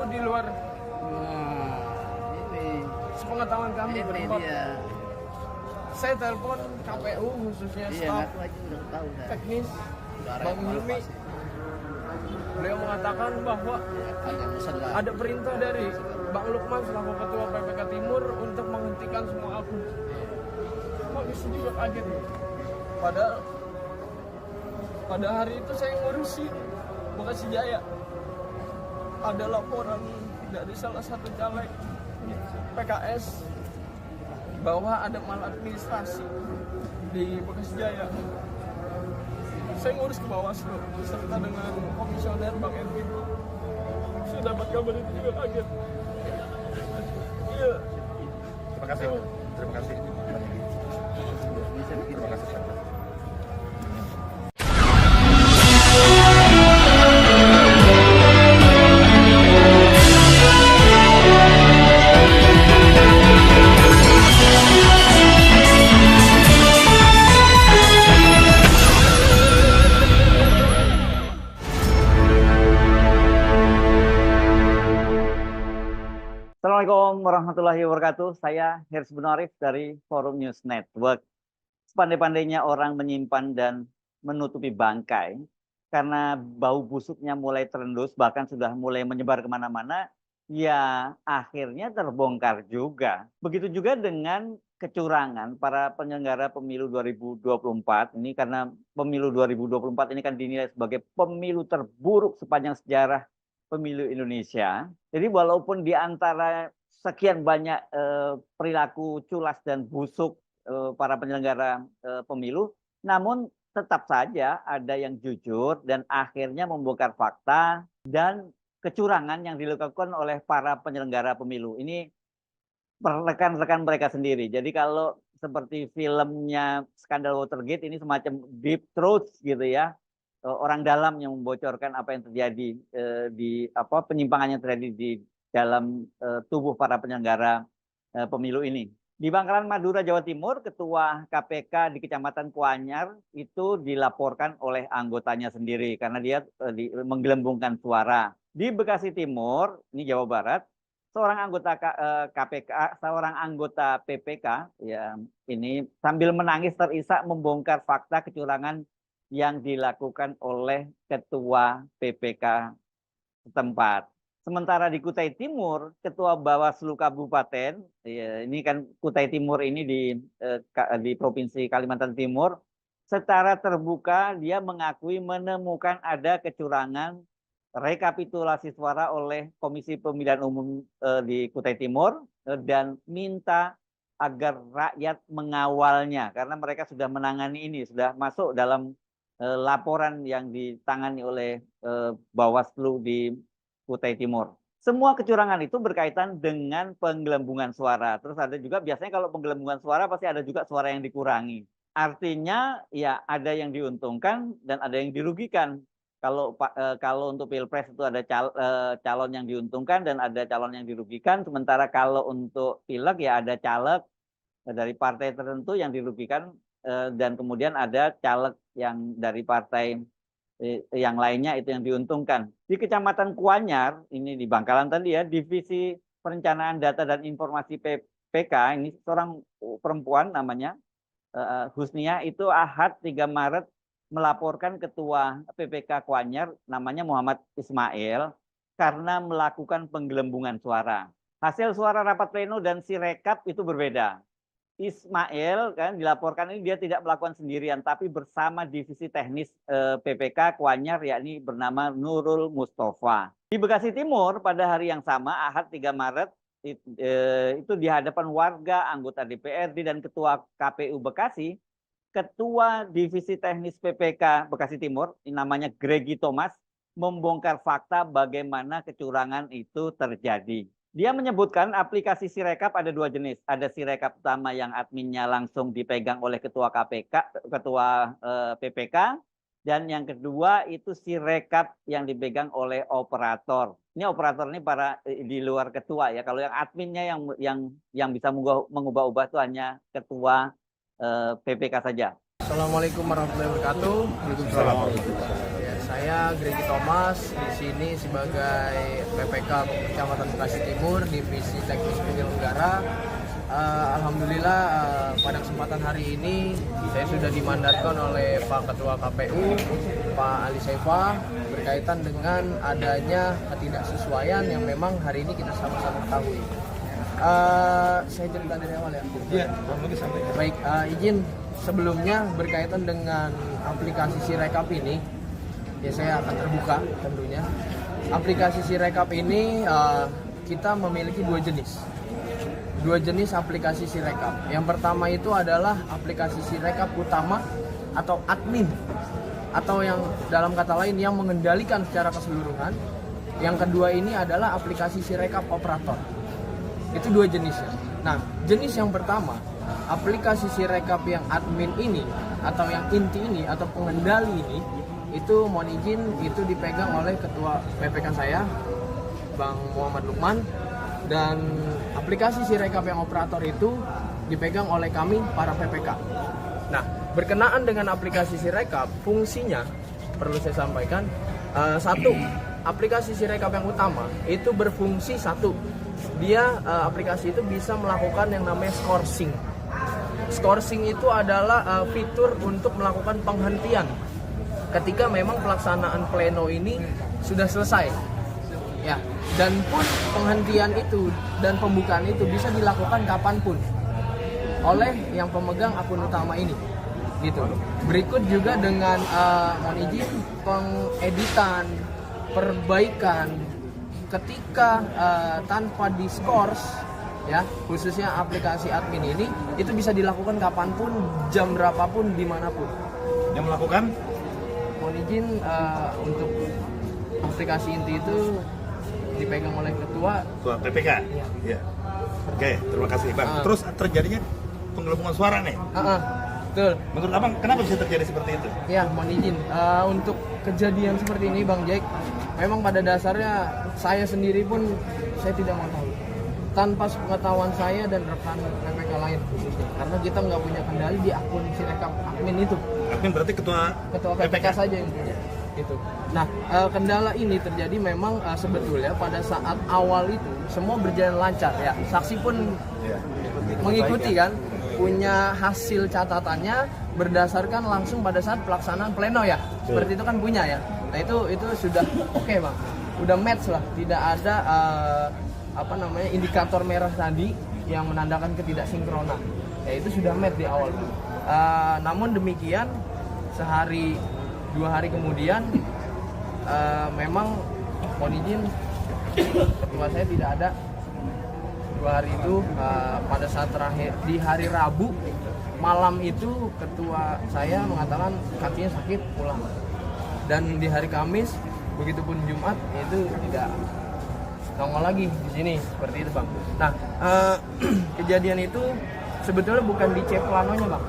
di luar Ini sepengetahuan kami berempat. dia. Saya telepon KPU khususnya Iya, staf ngaku aja udah tahu dah. teknis Suara Bang yang Hilmi. pasti. Beliau mengatakan bahwa Agak bosan lah. ada perintah dari Bang Lukman selaku Ketua PPK Timur untuk menghentikan semua akun. Kami juga kaget. Padahal pada hari itu saya ngurusin Bekasi Jaya. Ada laporan dari salah satu caleg PKS bahwa ada maladministrasi di Bekasi Jaya. Saya ngurus ke Bawaslu serta dengan komisioner Bang Erwin. Saya dapat kabar itu juga kaget. Iya. Terima kasih. Terima kasih. Terima kasih. Assalamualaikum warahmatullahi wabarakatuh. Saya Hirs Bunarif dari Forum News Network. Sepandai-pandainya orang menyimpan dan menutupi bangkai karena bau busuknya mulai terendus, bahkan sudah mulai menyebar kemana-mana, ya akhirnya terbongkar juga. Begitu juga dengan kecurangan para penyelenggara pemilu 2024. Ini karena pemilu 2024 ini kan dinilai sebagai pemilu terburuk sepanjang sejarah pemilu Indonesia. Jadi walaupun di antara sekian banyak perilaku culas dan busuk para penyelenggara pemilu, namun tetap saja ada yang jujur dan akhirnya membongkar fakta dan kecurangan yang dilakukan oleh para penyelenggara pemilu. Ini rekan-rekan mereka sendiri. Jadi kalau seperti filmnya Skandal Watergate ini semacam deep truth gitu ya. Orang dalam yang membocorkan apa yang terjadi di penyimpangan yang terjadi di dalam tubuh para penyelenggara pemilu ini. Di Bangkalan, Madura, Jawa Timur, Ketua KPK di Kecamatan Kuanyar itu dilaporkan oleh anggotanya sendiri karena dia menggelembungkan suara. Di Bekasi Timur, ini Jawa Barat, seorang anggota KPK, seorang anggota PPK, ya ini sambil menangis terisak membongkar fakta kecurangan yang dilakukan oleh Ketua PPK setempat. Sementara di Kutai Timur, Ketua Bawaslu Kabupaten, ya, ini kan Kutai Timur ini di Provinsi Kalimantan Timur, secara terbuka dia mengakui menemukan ada kecurangan rekapitulasi suara oleh Komisi Pemilihan Umum di Kutai Timur dan minta agar rakyat mengawalnya karena mereka sudah menangani ini, sudah masuk dalam laporan yang ditangani oleh Bawaslu di Kutai Timur. Semua kecurangan itu berkaitan dengan penggelembungan suara. Terus ada juga biasanya kalau penggelembungan suara pasti ada juga suara yang dikurangi. Artinya ya ada yang diuntungkan dan ada yang dirugikan. Kalau untuk Pilpres itu ada calon yang diuntungkan dan ada calon yang dirugikan. Sementara kalau untuk Pileg ya ada caleg dari partai tertentu yang dirugikan dan kemudian ada caleg yang dari partai yang lainnya itu yang diuntungkan. Di Kecamatan Kuanyar, ini di Bangkalan tadi ya, Divisi Perencanaan Data dan Informasi PPK, ini seorang perempuan namanya Husnia, itu Ahad 3 Maret melaporkan Ketua PPK Kuanyar namanya Muhammad Ismail karena melakukan penggelembungan suara. Hasil suara rapat pleno dan sirekap itu berbeda. Ismail kan dilaporkan ini dia tidak melakukan sendirian tapi bersama divisi teknis PPK Kuanyar yakni bernama Nurul Mustafa. Di Bekasi Timur pada hari yang sama Ahad 3 Maret itu di hadapan warga, anggota DPRD dan Ketua KPU Bekasi, Ketua Divisi Teknis PPK Bekasi Timur namanya Gregi Thomas membongkar fakta bagaimana kecurangan itu terjadi. Dia menyebutkan aplikasi Sirekap ada 2 jenis. Ada Sirekap utama yang adminnya langsung dipegang oleh Ketua KPK, Ketua PPK, dan yang kedua itu Sirekap yang dipegang oleh operator. Ini operator ini para di luar ketua ya. Kalau yang adminnya yang bisa mengubah-ubah itu hanya Ketua PPK saja. Assalamualaikum warahmatullahi wabarakatuh. Assalamualaikum. Ya, saya saya Gregi Thomas di sini sebagai PPK Kecamatan Bekasi Timur, Divisi Teknis Penyelenggara. Alhamdulillah pada kesempatan hari ini saya sudah dimandatkan oleh Pak Ketua KPU, Pak Ali Saifah, berkaitan dengan adanya ketidaksesuaian yang memang hari ini kita sama-sama ketahui. Saya cerita dari awal ya. Iya, sampai. Baik, izin sebelumnya berkaitan dengan aplikasi Sirekap ini, ya saya akan terbuka tentunya. Aplikasi Sirekap ini kita memiliki dua jenis aplikasi Sirekap. Yang pertama itu adalah aplikasi Sirekap utama atau admin, atau yang dalam kata lain yang mengendalikan secara keseluruhan. Yang kedua ini adalah aplikasi Sirekap operator. Itu dua jenisnya. Nah, jenis yang pertama, aplikasi Sirekap yang admin ini atau yang inti ini atau pengendali ini, itu mohon izin itu dipegang oleh Ketua PPK saya, Bang Muhammad Lukman, dan aplikasi Sirekap yang operator itu dipegang oleh kami para PPK. Nah, berkenaan dengan aplikasi Sirekap, fungsinya perlu saya sampaikan, satu, aplikasi Sirekap yang utama itu berfungsi satu, dia aplikasi itu bisa melakukan yang namanya scourging. Scourging itu adalah fitur untuk melakukan penghentian ketika memang pelaksanaan pleno ini sudah selesai. Ya, dan pun penghentian itu dan pembukaan itu bisa dilakukan kapanpun oleh yang pemegang akun utama ini, gitu. Berikut juga dengan mohon izin pengeditan, perbaikan ketika tanpa diskors, ya khususnya aplikasi admin ini itu bisa dilakukan kapanpun, jam berapapun, dimanapun. Yang melakukan? Mohon izin untuk aplikasi inti itu dipegang oleh ketua PPK. Iya. Oke, terima kasih Bang. Terus terjadinya penggelembungan suara nih. Betul. Menurut Abang kenapa bisa terjadi seperti itu? Ya, mohon izin untuk kejadian seperti ini Bang Jack, memang pada dasarnya saya sendiri pun saya tidak mengetahui. Tanpa sepengetahuan saya dan rekan PPK lain khususnya, karena kita nggak punya kendali di akun Sirekap admin itu. Admin berarti ketua PPK saja yang punya. Gitu. Nah, kendala ini terjadi memang sebetulnya pada saat awal itu semua berjalan lancar ya. Saksi pun mengikuti kan, punya hasil catatannya berdasarkan langsung pada saat pelaksanaan pleno ya. Seperti itu kan punya ya. Nah, itu sudah oke, Bang. Udah match lah, tidak ada indikator merah tadi yang menandakan ketidaksinkronan. Ya itu sudah match di awal. Namun demikian sehari 2 hari kemudian memang mohon izin ketua saya tidak ada 2 hari itu. Pada saat terakhir di hari Rabu malam itu ketua saya mengatakan kakinya sakit, pulang. Dan di hari Kamis begitupun Jumat itu tidak nongol lagi di sini, seperti itu Bang. Nah, kejadian itu sebetulnya bukan di C planonya Bang.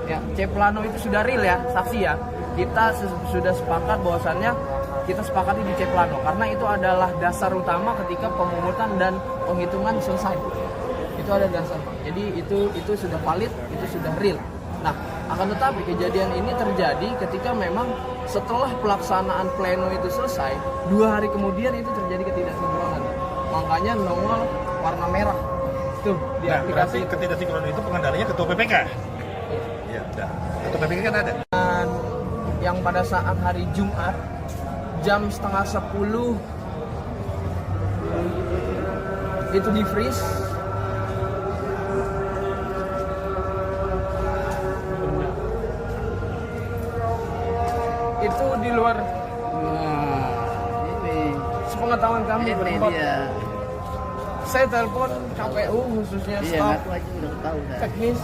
Ya, C plano itu sudah real ya, saksi ya. Kita sudah sepakat bahwasannya kita sepakati di C plano karena itu adalah dasar utama ketika pemungutan dan penghitungan selesai. Itu ada dasar Bang. Jadi itu sudah valid, itu sudah real. Nah, akan tetapi kejadian ini terjadi ketika memang setelah pelaksanaan pleno itu selesai, 2 hari kemudian itu terjadi ketidaksinkronan. Makanya nongol warna merah. Tuh di aplikasi. Ketidaksinkronan itu pengendalinya ketua PPK. Iya, udah. Ketua PPK kan ada. Dan yang pada saat hari Jumat jam 9:30 itu di freeze. Itu di luar sepengetahuan kami berempat. Saya telepon KPU khususnya staf teknis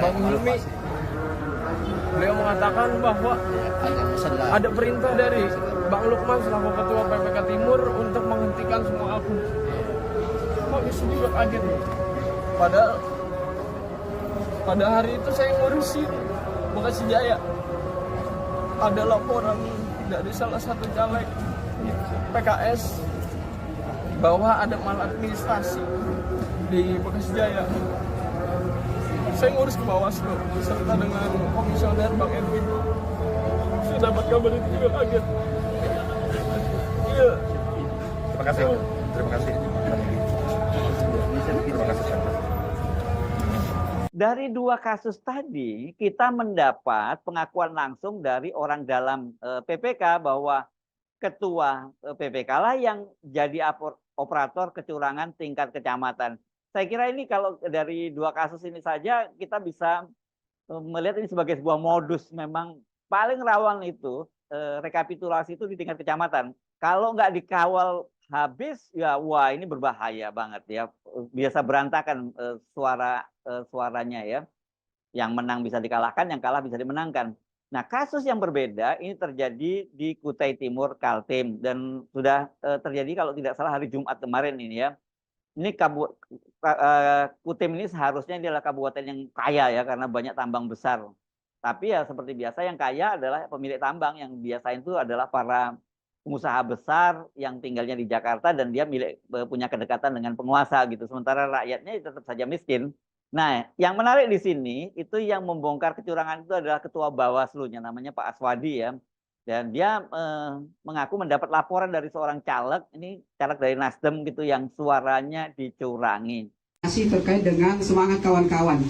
Bang Hilmi. Beliau mengatakan bahwa ada perintah dari Bang Lukman selaku Ketua PPK Timur untuk menghentikan semua akun. Kok bisa juga kaget? Padahal pada hari itu saya ngurusin Bekasi Jaya. Ada laporan dari salah satu caleg PKS bahwa ada maladministrasi di Bekasi Jaya. Saya ngurus ke Bawaslu serta dengan komisioner Bang Edwin. Saya dapat kabar itu juga kaget. Iya. Terima kasih. Terima kasih. Terima kasih. Dari dua kasus tadi, kita mendapat pengakuan langsung dari orang dalam PPK bahwa ketua PPK lah yang jadi operator kecurangan tingkat kecamatan. Saya kira ini kalau dari dua kasus ini saja kita bisa melihat ini sebagai sebuah modus. Memang paling rawan itu rekapitulasi itu di tingkat kecamatan. Kalau nggak dikawal habis, ya wah ini berbahaya banget ya. Biasa berantakan suaranya ya. Yang menang bisa dikalahkan, yang kalah bisa dimenangkan. Nah, kasus yang berbeda ini terjadi di Kutai Timur Kaltim dan sudah terjadi kalau tidak salah hari Jumat kemarin ini ya. Ini Kutim ini seharusnya ini adalah kabupaten yang kaya ya karena banyak tambang besar. Tapi ya seperti biasa yang kaya adalah pemilik tambang, yang biasa itu adalah para pengusaha besar yang tinggalnya di Jakarta dan dia punya kedekatan dengan penguasa gitu. Sementara rakyatnya tetap saja miskin. Nah, yang menarik di sini itu yang membongkar kecurangan itu adalah ketua Bawaslu-nya namanya Pak Aswadi ya. Dan dia mengaku mendapat laporan dari seorang caleg, ini caleg dari Nasdem gitu yang suaranya dicurangi. Masih terkait dengan semangat kawan-kawan.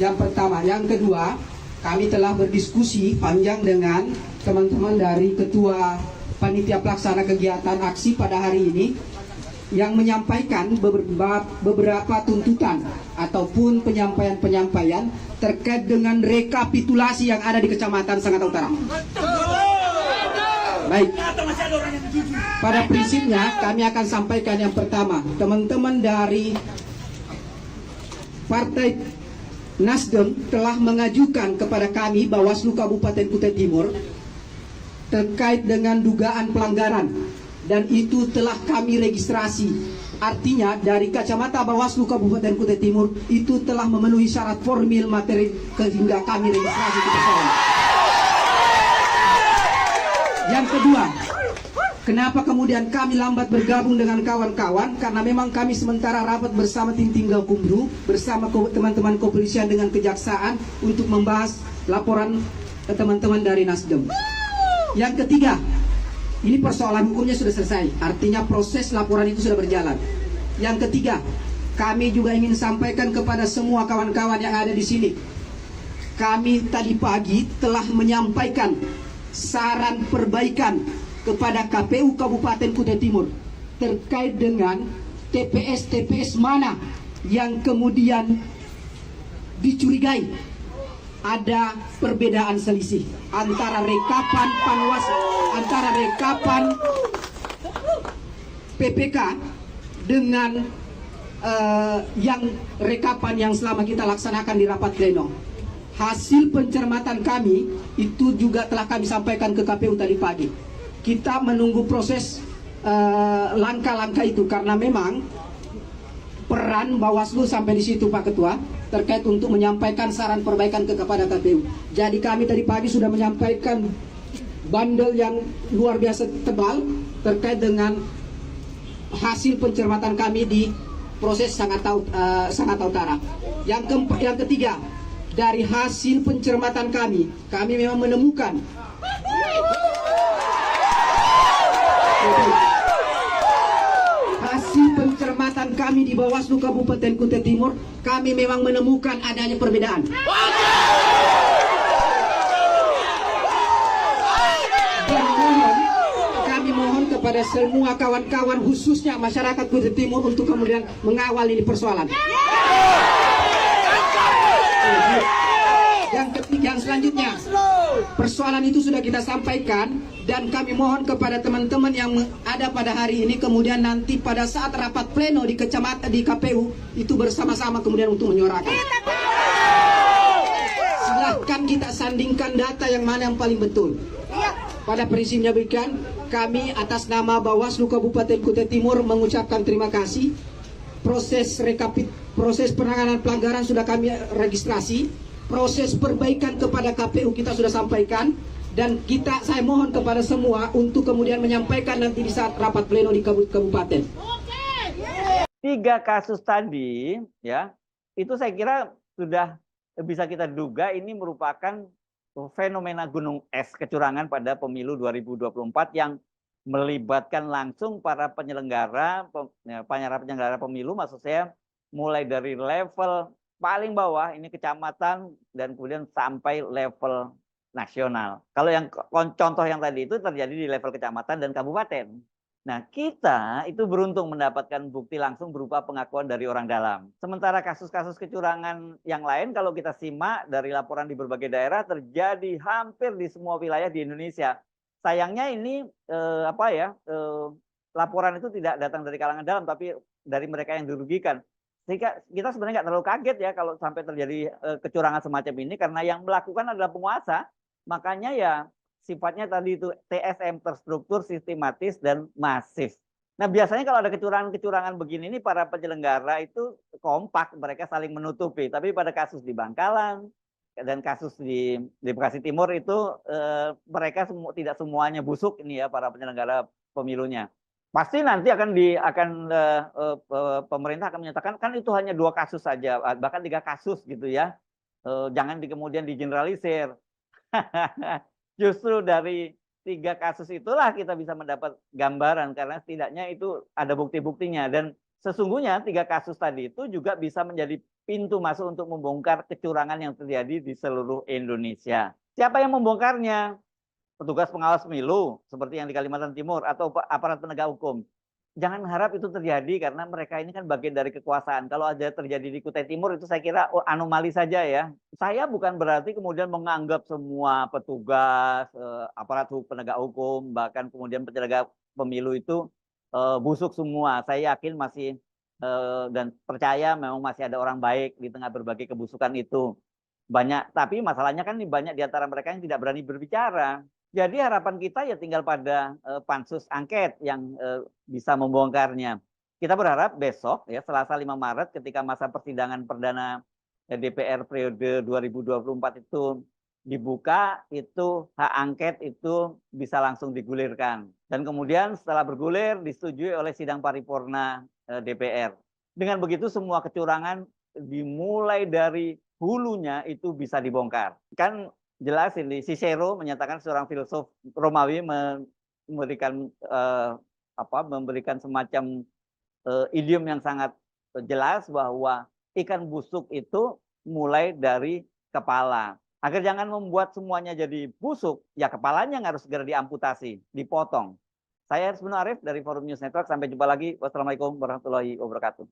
Yang pertama, yang kedua, kami telah berdiskusi panjang dengan teman-teman dari Ketua Panitia Pelaksana Kegiatan Aksi pada hari ini yang menyampaikan beberapa tuntutan ataupun penyampaian-penyampaian terkait dengan rekapitulasi yang ada di Kecamatan Sangatta Utara. Baik, pada prinsipnya kami akan sampaikan yang pertama, teman-teman dari Partai Nasdem telah mengajukan kepada kami Bawaslu Kabupaten Kutai Timur terkait dengan dugaan pelanggaran dan itu telah kami registrasi. Artinya dari kacamata Bawaslu Kabupaten Kutai Timur itu telah memenuhi syarat formil materi sehingga kami registrasi di persoalan. Yang kedua, kenapa kemudian kami lambat bergabung dengan kawan-kawan? Karena memang kami sementara rapat bersama tim Gakumdu, bersama teman-teman kepolisian dengan kejaksaan untuk membahas laporan teman-teman dari Nasdem. Yang ketiga, ini persoalan hukumnya sudah selesai, artinya proses laporan itu sudah berjalan. Yang ketiga, kami juga ingin sampaikan kepada semua kawan-kawan yang ada di sini. Kami tadi pagi telah menyampaikan saran perbaikan kepada KPU Kabupaten Kutai Timur terkait dengan TPS mana yang kemudian dicurigai ada perbedaan selisih antara rekapan Panwas, antara rekapan PPK dengan yang rekapan yang selama kita laksanakan di rapat pleno. Hasil pencermatan kami itu juga telah kami sampaikan ke KPU tadi pagi. Kita menunggu proses langkah-langkah itu karena memang peran Bawaslu sampai di situ Pak Ketua terkait untuk menyampaikan saran perbaikan kepada KPU. Jadi kami tadi pagi sudah menyampaikan bandel yang luar biasa tebal terkait dengan hasil pencermatan kami di proses Sangatta Utara. Yang ketiga, dari hasil pencermatan kami memang menemukan hasil pencermatan kami di Bawaslu Kabupaten Kutai Timur, kami memang menemukan adanya perbedaan. Dan kami mohon kepada semua kawan-kawan khususnya masyarakat Kutai Timur untuk kemudian mengawal ini persoalan. Yang selanjutnya, persoalan itu sudah kita sampaikan dan kami mohon kepada teman-teman yang ada pada hari ini kemudian nanti pada saat rapat pleno di kecamatan di KPU itu bersama-sama kemudian untuk menyuarakan. Silahkan kita sandingkan data yang mana yang paling betul. Pada prinsipnya demikian, kami atas nama Bawaslu Kabupaten Kutai Timur mengucapkan terima kasih. Proses penanganan pelanggaran sudah kami registrasi. Proses perbaikan kepada KPU kita sudah sampaikan dan saya mohon kepada semua untuk kemudian menyampaikan nanti di saat rapat pleno di kabupaten. 3 kasus tadi ya, itu saya kira sudah bisa kita duga ini merupakan fenomena gunung es kecurangan pada pemilu 2024 yang melibatkan langsung para penyelenggara pemilu, maksud saya mulai dari level paling bawah ini kecamatan dan kemudian sampai level nasional. Kalau yang contoh yang tadi itu terjadi di level kecamatan dan kabupaten. Nah, kita itu beruntung mendapatkan bukti langsung berupa pengakuan dari orang dalam. Sementara kasus-kasus kecurangan yang lain kalau kita simak dari laporan di berbagai daerah terjadi hampir di semua wilayah di Indonesia. Sayangnya ini laporan itu tidak datang dari kalangan dalam tapi dari mereka yang dirugikan. Sehingga kita sebenarnya nggak terlalu kaget ya kalau sampai terjadi kecurangan semacam ini karena yang melakukan adalah penguasa. Makanya ya sifatnya tadi itu TSM, terstruktur, sistematis, dan masif. Nah biasanya kalau ada kecurangan-kecurangan begini ini para penyelenggara itu kompak, mereka saling menutupi. Tapi pada kasus di Bangkalan dan kasus di Bekasi Timur itu mereka tidak semuanya busuk ini ya para penyelenggara pemilunya. Pasti nanti pemerintah akan menyatakan kan itu hanya 2 kasus saja, bahkan 3 kasus gitu ya. Jangan kemudian digeneralisir. Justru dari 3 kasus itulah kita bisa mendapat gambaran karena setidaknya itu ada bukti-buktinya dan sesungguhnya 3 kasus tadi itu juga bisa menjadi pintu masuk untuk membongkar kecurangan yang terjadi di seluruh Indonesia. Siapa yang membongkarnya? Petugas pengawas pemilu seperti yang di Kalimantan Timur atau aparat penegak hukum. Jangan harap itu terjadi karena mereka ini kan bagian dari kekuasaan. Kalau ada terjadi di Kutai Timur itu saya kira anomali saja ya. Saya bukan berarti kemudian menganggap semua petugas, aparat penegak hukum, bahkan kemudian penyelenggara pemilu itu busuk semua. Saya yakin masih dan percaya memang masih ada orang baik di tengah berbagai kebusukan itu. Banyak, tapi masalahnya kan banyak di antara mereka yang tidak berani berbicara. Jadi harapan kita ya tinggal pada pansus angket yang bisa membongkarnya. Kita berharap besok ya Selasa 5 Maret ketika masa persidangan perdana DPR periode 2024 itu dibuka, itu hak angket itu bisa langsung digulirkan. Dan kemudian setelah bergulir disetujui oleh sidang paripurna DPR. Dengan begitu semua kecurangan dimulai dari hulunya itu bisa dibongkar. Kan jelas ini Cicero menyatakan seorang filsuf Romawi memberikan semacam idiom yang sangat jelas bahwa ikan busuk itu mulai dari kepala. Agar jangan membuat semuanya jadi busuk, ya kepalanya yang harus segera diamputasi, dipotong. Saya Hersbun Arif dari Forum News Network. Sampai jumpa lagi. Wassalamualaikum warahmatullahi wabarakatuh.